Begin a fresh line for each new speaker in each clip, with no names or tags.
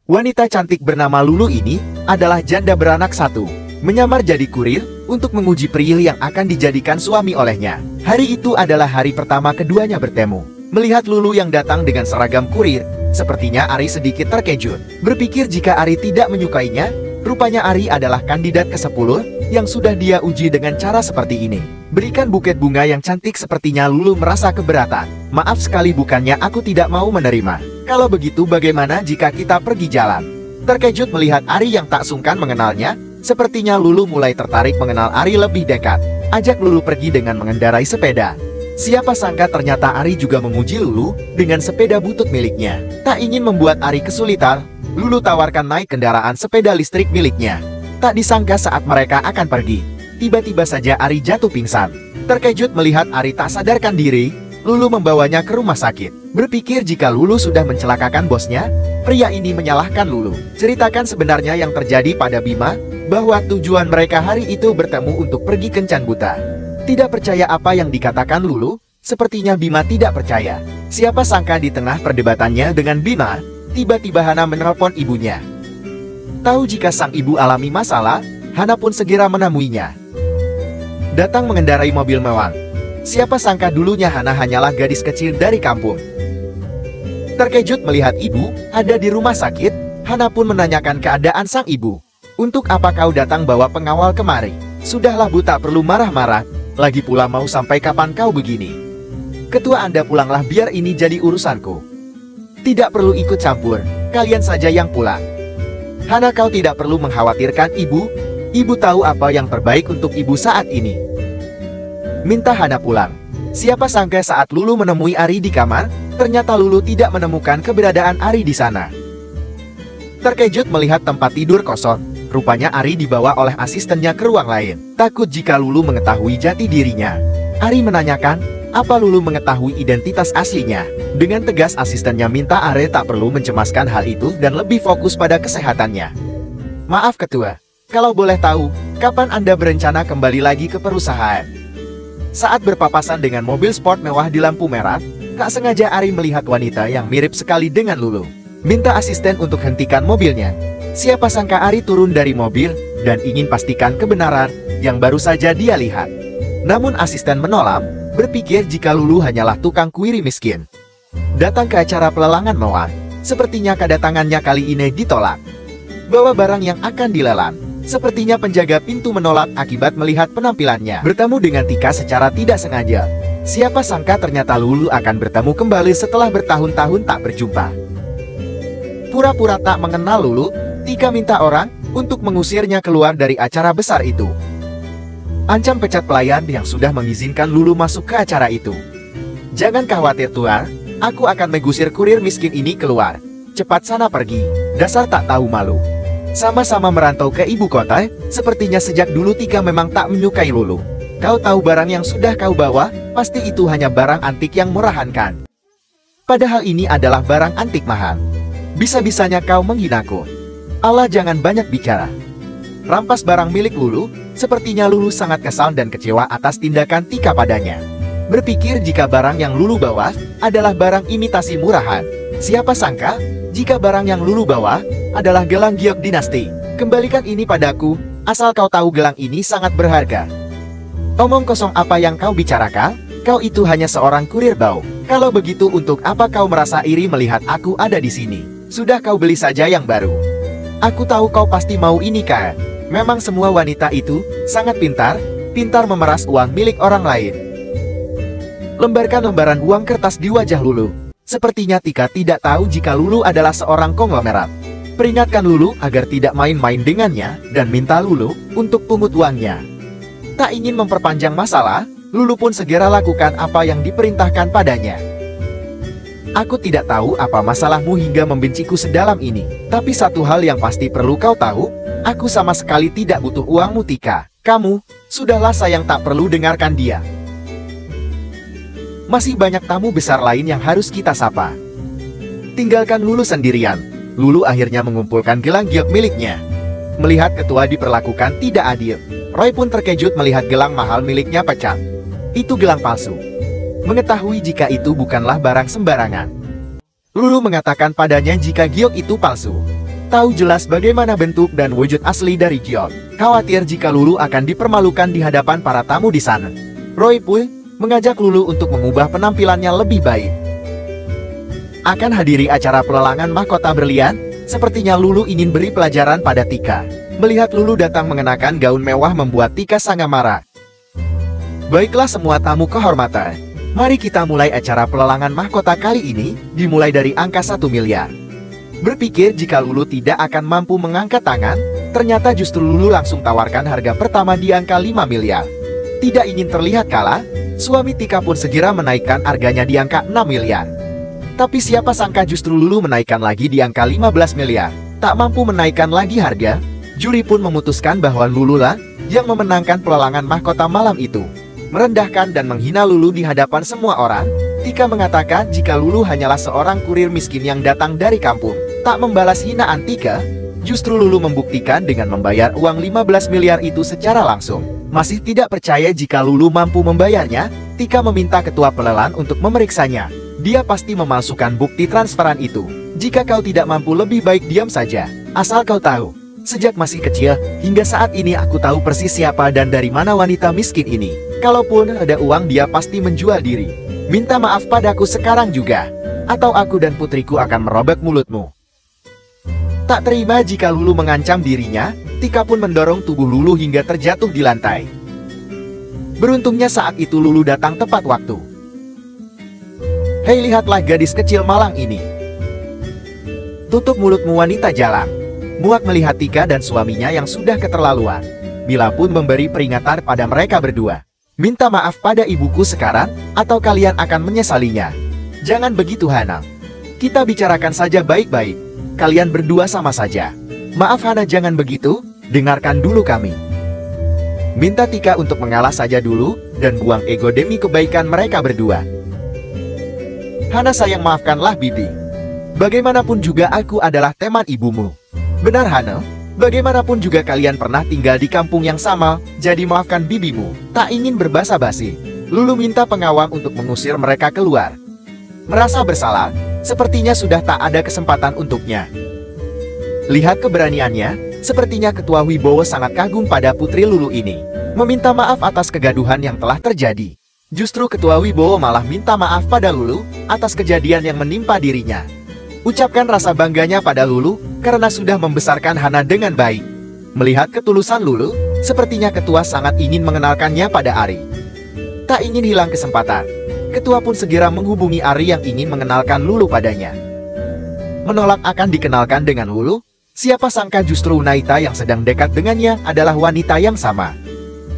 Wanita cantik bernama Lulu ini adalah janda beranak satu, menyamar jadi kurir untuk menguji pria yang akan dijadikan suami olehnya. Hari itu adalah hari pertama keduanya bertemu. Melihat Lulu yang datang dengan seragam kurir, sepertinya Ari sedikit terkejut. Berpikir jika Ari tidak menyukainya, rupanya Ari adalah kandidat ke-10 yang sudah dia uji dengan cara seperti ini. Berikan buket bunga yang cantik, sepertinya Lulu merasa keberatan. Maaf sekali, bukannya aku tidak mau menerima. Kalau begitu bagaimana jika kita pergi jalan? Terkejut melihat Ari yang tak sungkan mengenalnya, sepertinya Lulu mulai tertarik mengenal Ari lebih dekat. Ajak Lulu pergi dengan mengendarai sepeda. Siapa sangka ternyata Ari juga memuji Lulu dengan sepeda butut miliknya. Tak ingin membuat Ari kesulitan, Lulu tawarkan naik kendaraan sepeda listrik miliknya. Tak disangka saat mereka akan pergi, tiba-tiba saja Ari jatuh pingsan. Terkejut melihat Ari tak sadarkan diri, Lulu membawanya ke rumah sakit. Berpikir jika Lulu sudah mencelakakan bosnya, pria ini menyalahkan Lulu. Ceritakan sebenarnya yang terjadi pada Bima, bahwa tujuan mereka hari itu bertemu untuk pergi kencan buta. Tidak percaya apa yang dikatakan Lulu, sepertinya Bima tidak percaya. Siapa sangka di tengah perdebatannya dengan Bima, tiba-tiba Hana menelpon ibunya. Tahu jika sang ibu alami masalah, Hana pun segera menemuinya. Datang mengendarai mobil mewah. Siapa sangka dulunya Hana hanyalah gadis kecil dari kampung. Terkejut melihat ibu ada di rumah sakit, Hana pun menanyakan keadaan sang ibu. Untuk apa kau datang bawa pengawal kemari? Sudahlah Bu, tak perlu marah-marah. Lagi pula mau sampai kapan kau begini? Ketua Anda pulanglah, biar ini jadi urusanku. Tidak perlu ikut campur, kalian saja yang pulang. Hana, kau tidak perlu mengkhawatirkan ibu. Ibu tahu apa yang terbaik untuk ibu saat ini. Minta Hana pulang. Siapa sangka saat Lulu menemui Ari di kamar, ternyata Lulu tidak menemukan keberadaan Ari di sana. Terkejut melihat tempat tidur kosong, rupanya Ari dibawa oleh asistennya ke ruang lain. Takut jika Lulu mengetahui jati dirinya, Ari menanyakan, apa Lulu mengetahui identitas aslinya? Dengan tegas asistennya minta Ari tak perlu mencemaskan hal itu dan lebih fokus pada kesehatannya. Maaf Ketua, kalau boleh tahu, kapan Anda berencana kembali lagi ke perusahaan? Saat berpapasan dengan mobil sport mewah di lampu merah, tak sengaja Ari melihat wanita yang mirip sekali dengan Lulu. Minta asisten untuk hentikan mobilnya. Siapa sangka Ari turun dari mobil dan ingin pastikan kebenaran yang baru saja dia lihat. Namun asisten menolak, berpikir jika Lulu hanyalah tukang kuiri miskin. Datang ke acara pelelangan mewah, sepertinya kedatangannya kali ini ditolak. Bawa barang yang akan dilelang. Sepertinya penjaga pintu menolak akibat melihat penampilannya. Bertemu dengan Tika secara tidak sengaja. Siapa sangka ternyata Lulu akan bertemu kembali setelah bertahun-tahun tak berjumpa. Pura-pura tak mengenal Lulu, Tika minta orang untuk mengusirnya keluar dari acara besar itu. Ancam pecat pelayan yang sudah mengizinkan Lulu masuk ke acara itu. Jangan khawatir Tuan, aku akan mengusir kurir miskin ini keluar. Cepat sana pergi, dasar tak tahu malu. Sama-sama merantau ke ibu kota, sepertinya sejak dulu Tika memang tak menyukai Lulu. Kau tahu barang yang sudah kau bawa, pasti itu hanya barang antik yang murahan kan? Padahal ini adalah barang antik mahal. Bisa-bisanya kau menghinaku. Allah, jangan banyak bicara. Rampas barang milik Lulu, sepertinya Lulu sangat kesal dan kecewa atas tindakan Tika padanya. Berpikir jika barang yang Lulu bawa adalah barang imitasi murahan. Siapa sangka, jika barang yang Lulu bawa adalah gelang giok dinasti. Kembalikan ini padaku, asal kau tahu gelang ini sangat berharga. Omong kosong apa yang kau bicarakan? Kau itu hanya seorang kurir bau. Kalau begitu untuk apa kau merasa iri melihat aku ada di sini? Sudah kau beli saja yang baru. Aku tahu kau pasti mau ini kan? Memang semua wanita itu sangat pintar memeras uang milik orang lain. Lembarkan lembaran uang kertas di wajah Lulu. Sepertinya Tika tidak tahu jika Lulu adalah seorang konglomerat. Peringatkan Lulu agar tidak main-main dengannya dan minta Lulu untuk pungut uangnya. Tak ingin memperpanjang masalah, Lulu pun segera lakukan apa yang diperintahkan padanya. Aku tidak tahu apa masalahmu hingga membenciku sedalam ini. Tapi satu hal yang pasti perlu kau tahu, aku sama sekali tidak butuh uangmu Tika. Kamu, sudahlah sayang, tak perlu dengarkan dia. Masih banyak tamu besar lain yang harus kita sapa. Tinggalkan Lulu sendirian. Lulu akhirnya mengumpulkan gelang giok miliknya. Melihat ketua diperlakukan tidak adil, Roy pun terkejut melihat gelang mahal miliknya pecah. Itu gelang palsu. Mengetahui jika itu bukanlah barang sembarangan, Lulu mengatakan padanya jika giok itu palsu. tahu jelas bagaimana bentuk dan wujud asli dari Jion. Khawatir jika Lulu akan dipermalukan di hadapan para tamu di sana. Roy pun mengajak Lulu untuk mengubah penampilannya lebih baik. Akan hadiri acara pelelangan mahkota berlian, sepertinya Lulu ingin beri pelajaran pada Tika. Melihat Lulu datang mengenakan gaun mewah membuat Tika sangat marah. Baiklah semua tamu kehormatan, mari kita mulai acara pelelangan mahkota kali ini, dimulai dari angka 1 miliar. Berpikir jika Lulu tidak akan mampu mengangkat tangan, ternyata justru Lulu langsung tawarkan harga pertama di angka 5 miliar. Tidak ingin terlihat kalah, suami Tika pun segera menaikkan harganya di angka 6 miliar. Tapi siapa sangka justru Lulu menaikkan lagi di angka 15 miliar. Tak mampu menaikkan lagi harga, juri pun memutuskan bahwa Lulu lah yang memenangkan pelelangan mahkota malam itu. Merendahkan dan menghina Lulu di hadapan semua orang, Tika mengatakan jika Lulu hanyalah seorang kurir miskin yang datang dari kampung. Tak membalas hinaan Tika, justru Lulu membuktikan dengan membayar uang 15 miliar itu secara langsung. Masih tidak percaya jika Lulu mampu membayarnya, Tika meminta ketua pelelan untuk memeriksanya. Dia pasti memalsukan bukti transferan itu. Jika kau tidak mampu, lebih baik diam saja. Asal kau tahu, sejak masih kecil, hingga saat ini aku tahu persis siapa dan dari mana wanita miskin ini. Kalaupun ada uang, dia pasti menjual diri. Minta maaf padaku sekarang juga, atau aku dan putriku akan merobek mulutmu. Tak terima jika Lulu mengancam dirinya, Tika pun mendorong tubuh Lulu hingga terjatuh di lantai. Beruntungnya saat itu Lulu datang tepat waktu. Hei, lihatlah gadis kecil malang ini. Tutup mulutmu wanita jalang. Muak melihat Tika dan suaminya yang sudah keterlaluan. Mila pun memberi peringatan pada mereka berdua. Minta maaf pada ibuku sekarang, atau kalian akan menyesalinya. Jangan begitu Hana. Kita bicarakan saja baik-baik. Kalian berdua sama saja. Maaf Hana, jangan begitu, dengarkan dulu kami. Minta Tika untuk mengalah saja dulu, dan buang ego demi kebaikan mereka berdua. Hana sayang, maafkanlah Bibi. Bagaimanapun juga aku adalah teman ibumu. Benar Hana, bagaimanapun juga kalian pernah tinggal di kampung yang sama, jadi maafkan bibimu. Tak ingin berbasa-basi, Lulu minta pengawal untuk mengusir mereka keluar. Merasa bersalah, sepertinya sudah tak ada kesempatan untuknya. Lihat keberaniannya, sepertinya Ketua Wibowo sangat kagum pada putri Lulu ini. Meminta maaf atas kegaduhan yang telah terjadi. Justru Ketua Wibowo malah minta maaf pada Lulu atas kejadian yang menimpa dirinya. Ucapkan rasa bangganya pada Lulu karena sudah membesarkan Hana dengan baik. Melihat ketulusan Lulu, sepertinya Ketua sangat ingin mengenalkannya pada Ari. Tak ingin hilang kesempatan, Ketua pun segera menghubungi Ari yang ingin mengenalkan Lulu padanya. Menolak akan dikenalkan dengan Lulu, siapa sangka justru Naita yang sedang dekat dengannya adalah wanita yang sama.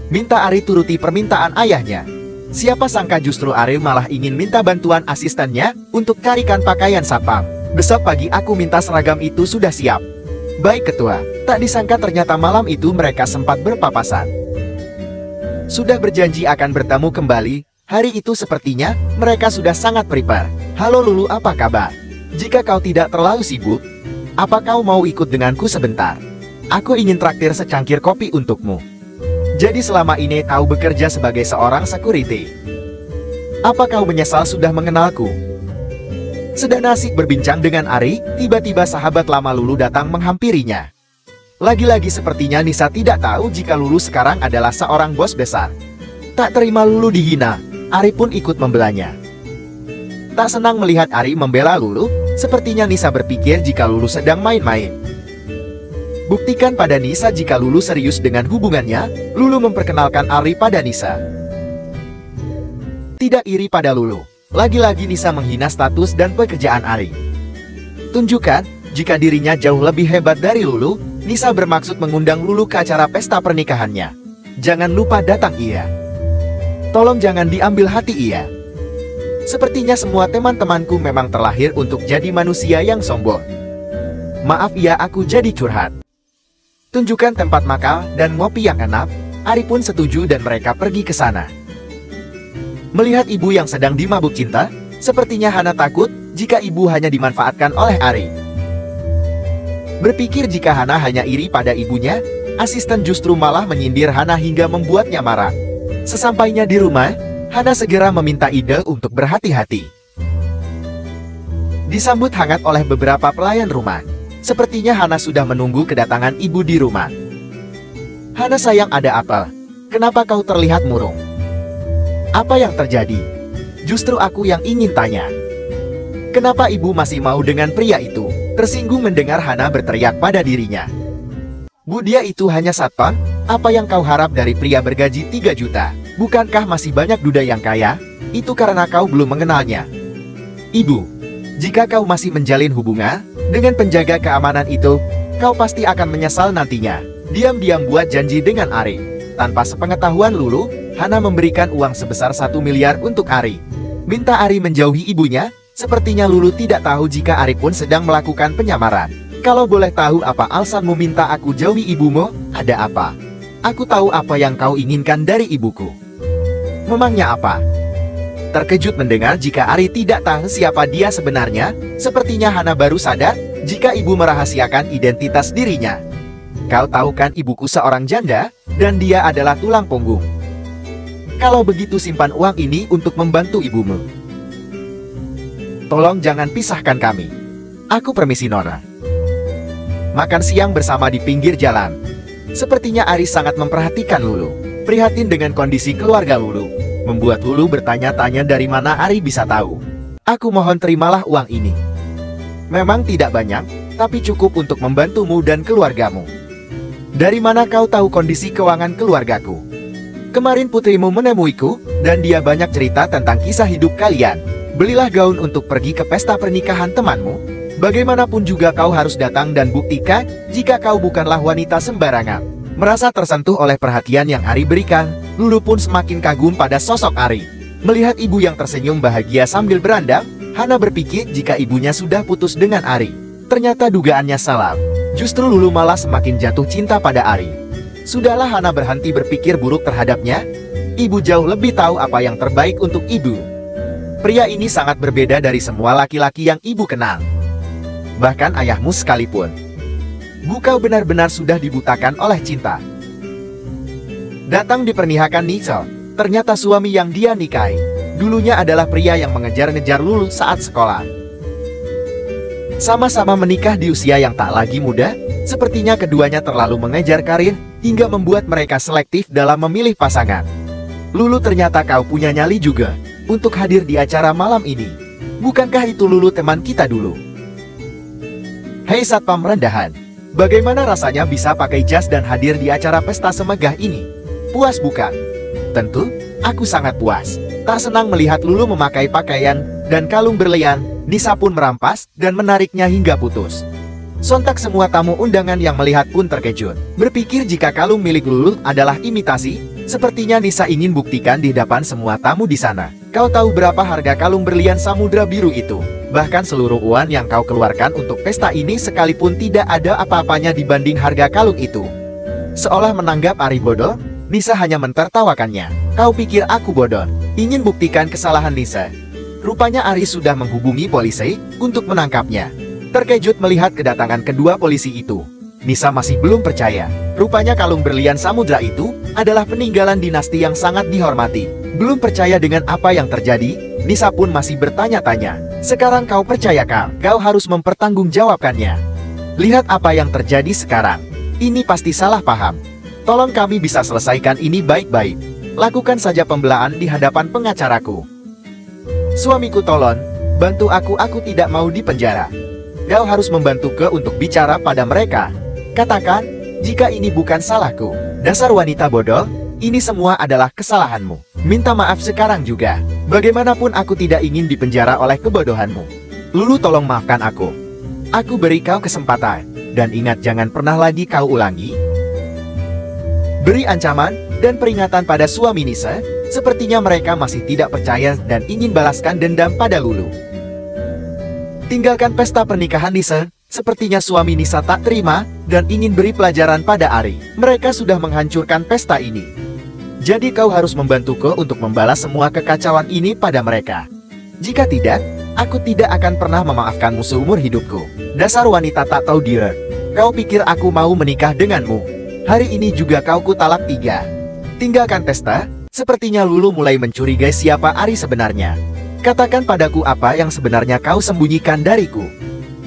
Minta Ari turuti permintaan ayahnya. Siapa sangka justru Ari malah ingin minta bantuan asistennya untuk carikan pakaian satpam. Besok pagi aku minta seragam itu sudah siap. Baik Ketua, tak disangka ternyata malam itu mereka sempat berpapasan. Sudah berjanji akan bertemu kembali. Hari itu sepertinya mereka sudah sangat prepare. Halo Lulu, apa kabar? Jika kau tidak terlalu sibuk, apa kau mau ikut denganku sebentar? Aku ingin traktir secangkir kopi untukmu. Jadi selama ini kau bekerja sebagai seorang security. Apa kau menyesal sudah mengenalku? Sedang asik berbincang dengan Ari, tiba-tiba sahabat lama Lulu datang menghampirinya. Lagi-lagi sepertinya Nisa tidak tahu jika Lulu sekarang adalah seorang bos besar. Tak terima Lulu dihina, Ari pun ikut membelanya. Tak senang melihat Ari membela Lulu, sepertinya Nisa berpikir jika Lulu sedang main-main. Buktikan pada Nisa jika Lulu serius dengan hubungannya. Lulu memperkenalkan Ari pada Nisa. Tidak iri pada Lulu, lagi-lagi Nisa menghina status dan pekerjaan Ari. Tunjukkan jika dirinya jauh lebih hebat dari Lulu. Nisa bermaksud mengundang Lulu ke acara pesta pernikahannya. Jangan lupa datang iya. Tolong jangan diambil hati iya. Sepertinya semua teman-temanku memang terlahir untuk jadi manusia yang sombong. Maaf ya, aku jadi curhat. Tunjukkan tempat makan dan ngopi yang enak. Ari pun setuju dan mereka pergi ke sana. Melihat ibu yang sedang dimabuk cinta, sepertinya Hana takut jika ibu hanya dimanfaatkan oleh Ari. Berpikir jika Hana hanya iri pada ibunya, asisten justru malah menyindir Hana hingga membuatnya marah. Sesampainya di rumah, Hana segera meminta Ide untuk berhati-hati. Disambut hangat oleh beberapa pelayan rumah. Sepertinya Hana sudah menunggu kedatangan ibu di rumah. Hana sayang, ada apa? Kenapa kau terlihat murung? Apa yang terjadi? Justru aku yang ingin tanya. Kenapa ibu masih mau dengan pria itu? Tersinggung mendengar Hana berteriak pada dirinya. Bu, dia itu hanya satpam. Apa yang kau harap dari pria bergaji 3 juta? Bukankah masih banyak duda yang kaya? Itu karena kau belum mengenalnya. Ibu, jika kau masih menjalin hubungan dengan penjaga keamanan itu, kau pasti akan menyesal nantinya. Diam-diam buat janji dengan Ari. Tanpa sepengetahuan Lulu, Hana memberikan uang sebesar 1 miliar untuk Ari. Minta Ari menjauhi ibunya. Sepertinya Lulu tidak tahu jika Ari pun sedang melakukan penyamaran. Kalau boleh tahu apa alasanmu minta aku jauhi ibumu? Ada apa? Aku tahu apa yang kau inginkan dari ibuku. Memangnya apa? Terkejut mendengar jika Ari tidak tahu siapa dia sebenarnya, sepertinya Hana baru sadar jika ibu merahasiakan identitas dirinya. Kau tahu kan ibuku seorang janda, dan dia adalah tulang punggung. Kalau begitu simpan uang ini untuk membantu ibumu. Tolong jangan pisahkan kami. Aku permisi Nora. Makan siang bersama di pinggir jalan. Sepertinya Ari sangat memperhatikan Lulu. Prihatin dengan kondisi keluarga Lulu, membuat Lulu bertanya-tanya dari mana Ari bisa tahu. Aku mohon terimalah uang ini. Memang tidak banyak, tapi cukup untuk membantumu dan keluargamu. Dari mana kau tahu kondisi keuangan keluargaku? Kemarin putrimu menemuiku, dan dia banyak cerita tentang kisah hidup kalian. Belilah gaun untuk pergi ke pesta pernikahan temanmu. Bagaimanapun juga kau harus datang dan buktikan jika kau bukanlah wanita sembarangan. Merasa tersentuh oleh perhatian yang Ari berikan, Lulu pun semakin kagum pada sosok Ari. Melihat ibu yang tersenyum bahagia sambil berandang, Hana berpikir jika ibunya sudah putus dengan Ari. Ternyata dugaannya salah. Justru Lulu malah semakin jatuh cinta pada Ari. Sudahlah, Hana berhenti berpikir buruk terhadapnya. Ibu jauh lebih tahu apa yang terbaik untuk ibu. Pria ini sangat berbeda dari semua laki-laki yang ibu kenal. Bahkan ayahmu sekalipun. Kau benar-benar sudah dibutakan oleh cinta. Datang di pernikahan Nisal, ternyata suami yang dia nikahi dulunya adalah pria yang mengejar-ngejar Lulu saat sekolah. Sama-sama menikah di usia yang tak lagi muda, sepertinya keduanya terlalu mengejar karir, hingga membuat mereka selektif dalam memilih pasangan. Lulu, ternyata kau punya nyali juga untuk hadir di acara malam ini. Bukankah itu Lulu teman kita dulu? Hei satpam rendahan, bagaimana rasanya bisa pakai jas dan hadir di acara pesta semegah ini? Puas bukan? Tentu, aku sangat puas. Tak senang melihat Lulu memakai pakaian dan kalung berlian. Nisa pun merampas dan menariknya hingga putus. Sontak semua tamu undangan yang melihat pun terkejut. Berpikir jika kalung milik Lulu adalah imitasi, sepertinya Nisa ingin buktikan di depan semua tamu di sana. Kau tahu berapa harga kalung berlian samudra biru itu? Bahkan seluruh uang yang kau keluarkan untuk pesta ini sekalipun tidak ada apa-apanya dibanding harga kalung itu. Seolah menanggap Ari bodoh, Nisa hanya mentertawakannya. Kau pikir aku bodoh? Ingin buktikan kesalahan Nisa? Rupanya Ari sudah menghubungi polisi untuk menangkapnya. Terkejut melihat kedatangan kedua polisi itu, Nisa masih belum percaya. Rupanya kalung berlian samudra itu adalah peninggalan dinasti yang sangat dihormati. Belum percaya dengan apa yang terjadi, Nisa pun masih bertanya-tanya. Sekarang kau percayakah? Kau harus mempertanggungjawabkannya. Lihat apa yang terjadi sekarang. Ini pasti salah paham. Tolong kami bisa selesaikan ini baik-baik. Lakukan saja pembelaan di hadapan pengacaraku. Suamiku, tolong bantu aku tidak mau dipenjara. Kau harus membantuku untuk bicara pada mereka. Katakan, jika ini bukan salahku. Dasar wanita bodoh, ini semua adalah kesalahanmu. Minta maaf sekarang juga. Bagaimanapun aku tidak ingin dipenjara oleh kebodohanmu. Lulu, tolong maafkan aku. Aku beri kau kesempatan. Dan ingat, jangan pernah lagi kau ulangi. Beri ancaman dan peringatan pada suami Nisa. Sepertinya mereka masih tidak percaya dan ingin balaskan dendam pada Lulu. Tinggalkan pesta pernikahan Nisa. Sepertinya suami Nisa tak terima dan ingin beri pelajaran pada Ari. Mereka sudah menghancurkan pesta ini. Jadi kau harus membantuku untuk membalas semua kekacauan ini pada mereka. Jika tidak, aku tidak akan pernah memaafkanmu seumur hidupku. Dasar wanita tak tahu diri. Kau pikir aku mau menikah denganmu? Hari ini juga kau kutalak 3. Tinggalkan pesta. Sepertinya Lulu mulai mencurigai siapa Ari sebenarnya. Katakan padaku apa yang sebenarnya kau sembunyikan dariku.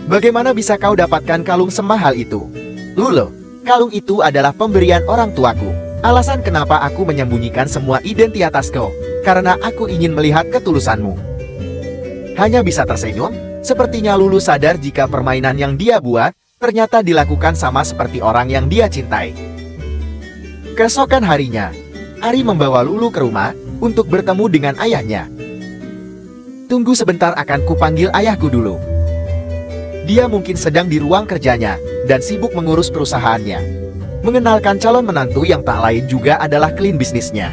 Bagaimana bisa kau dapatkan kalung semahal itu? Lulu, kalung itu adalah pemberian orang tuaku. Alasan kenapa aku menyembunyikan semua identitasku, karena aku ingin melihat ketulusanmu. Hanya bisa tersenyum, sepertinya Lulu sadar jika permainan yang dia buat, ternyata dilakukan sama seperti orang yang dia cintai. Keesokan harinya, Ari membawa Lulu ke rumah, untuk bertemu dengan ayahnya. Tunggu sebentar, akan kupanggil ayahku dulu. Dia mungkin sedang di ruang kerjanya, dan sibuk mengurus perusahaannya. Mengenalkan calon menantu yang tak lain juga adalah klien bisnisnya.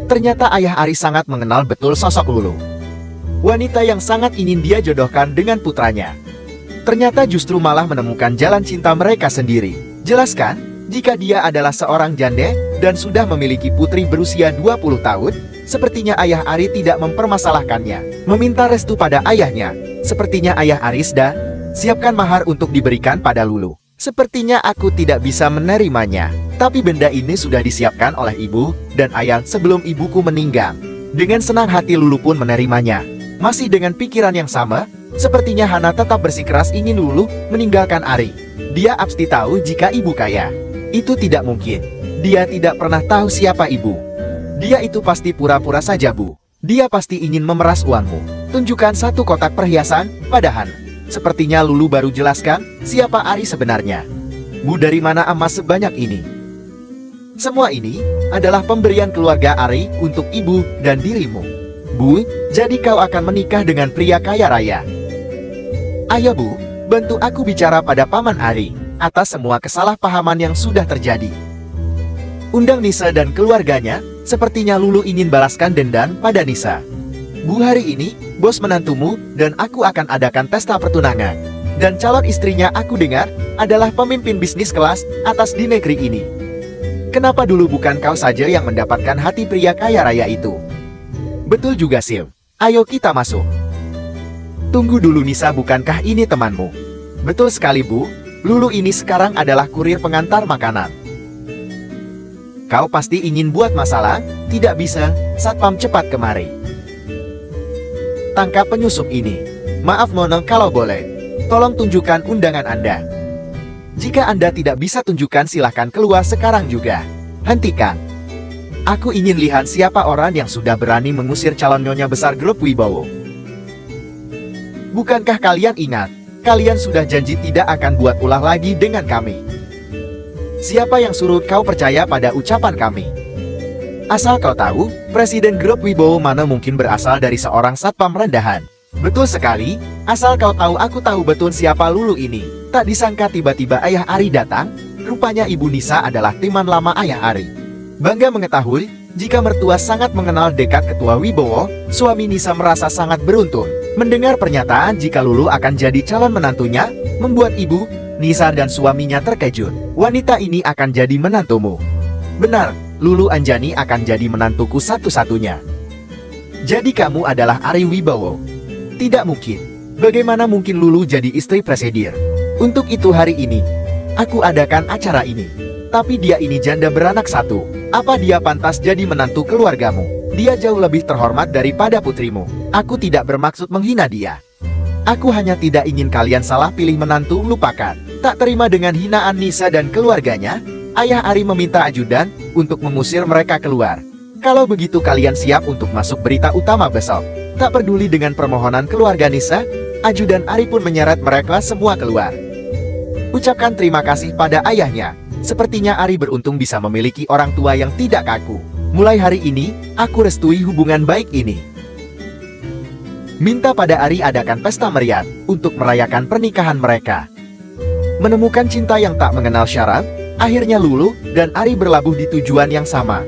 Ternyata ayah Ari sangat mengenal betul sosok Lulu. Wanita yang sangat ingin dia jodohkan dengan putranya. Ternyata justru malah menemukan jalan cinta mereka sendiri. Jelaskan, jika dia adalah seorang janda, dan sudah memiliki putri berusia 20 tahun, sepertinya ayah Ari tidak mempermasalahkannya. Meminta restu pada ayahnya, sepertinya ayah Ari sudah siapkan mahar untuk diberikan pada Lulu. Sepertinya aku tidak bisa menerimanya, tapi benda ini sudah disiapkan oleh ibu dan ayah sebelum ibuku meninggal. Dengan senang hati Lulu pun menerimanya. Masih dengan pikiran yang sama, sepertinya Hana tetap bersikeras ingin Lulu meninggalkan Ari. Dia pasti tahu jika ibu kaya. Itu tidak mungkin. Dia tidak pernah tahu siapa ibu. Dia itu pasti pura-pura saja, Bu. Dia pasti ingin memeras uangmu. Tunjukkan satu kotak perhiasan pada Hana. Sepertinya Lulu baru jelaskan siapa Ari sebenarnya. Bu, dari mana emas sebanyak ini? Semua ini adalah pemberian keluarga Ari untuk ibu dan dirimu. Bu, jadi kau akan menikah dengan pria kaya raya. Ayo Bu, bantu aku bicara pada Paman Ari atas semua kesalahpahaman yang sudah terjadi. Undang Nisa dan keluarganya, sepertinya Lulu ingin balaskan dendam pada Nisa. Bu, hari ini, bos menantumu dan aku akan adakan pesta pertunangan. Dan calon istrinya aku dengar adalah pemimpin bisnis kelas atas di negeri ini. Kenapa dulu bukan kau saja yang mendapatkan hati pria kaya raya itu? Betul juga, Sil. Ayo kita masuk. Tunggu dulu Nisa, bukankah ini temanmu? Betul sekali, Bu. Lulu ini sekarang adalah kurir pengantar makanan. Kau pasti ingin buat masalah? Tidak bisa, Satpam, cepat kemari. Tangkap penyusup ini. Maaf Nona, kalau boleh, tolong tunjukkan undangan Anda. Jika Anda tidak bisa tunjukkan, silahkan keluar sekarang juga. Hentikan. Aku ingin lihat siapa orang yang sudah berani mengusir calon nyonya besar grup Wibowo. Bukankah kalian ingat? Kalian sudah janji tidak akan buat ulah lagi dengan kami. Siapa yang suruh kau percaya pada ucapan kami? Asal kau tahu, Presiden grup Wibowo mana mungkin berasal dari seorang satpam rendahan. Betul sekali, asal kau tahu, aku tahu betul siapa Lulu ini. Tak disangka tiba-tiba ayah Ari datang. Rupanya Ibu Nisa adalah teman lama ayah Ari. Bangga mengetahui, jika mertua sangat mengenal dekat ketua Wibowo, suami Nisa merasa sangat beruntung. Mendengar pernyataan jika Lulu akan jadi calon menantunya, membuat Ibu Nisa dan suaminya terkejut. Wanita ini akan jadi menantumu. Benar, Lulu Anjani akan jadi menantuku satu-satunya. Jadi kamu adalah Ari Wibowo? Tidak mungkin. Bagaimana mungkin Lulu jadi istri presiden? Untuk itu hari ini, aku adakan acara ini. Tapi dia ini janda beranak satu. Apa dia pantas jadi menantu keluargamu? Dia jauh lebih terhormat daripada putrimu. Aku tidak bermaksud menghina dia. Aku hanya tidak ingin kalian salah pilih menantu. Lupakan. Tak terima dengan hinaan Nisa dan keluarganya, ayah Ari meminta ajudan untuk mengusir mereka keluar. Kalau begitu kalian siap untuk masuk berita utama besok. Tak peduli dengan permohonan keluarga Nisa, ajudan Ari pun menyeret mereka semua keluar. Ucapkan terima kasih pada ayahnya. Sepertinya Ari beruntung bisa memiliki orang tua yang tidak kaku. Mulai hari ini, aku restui hubungan baik ini. Minta pada Ari adakan pesta meriah untuk merayakan pernikahan mereka. Menemukan cinta yang tak mengenal syarat, akhirnya Lulu dan Ari berlabuh di tujuan yang sama.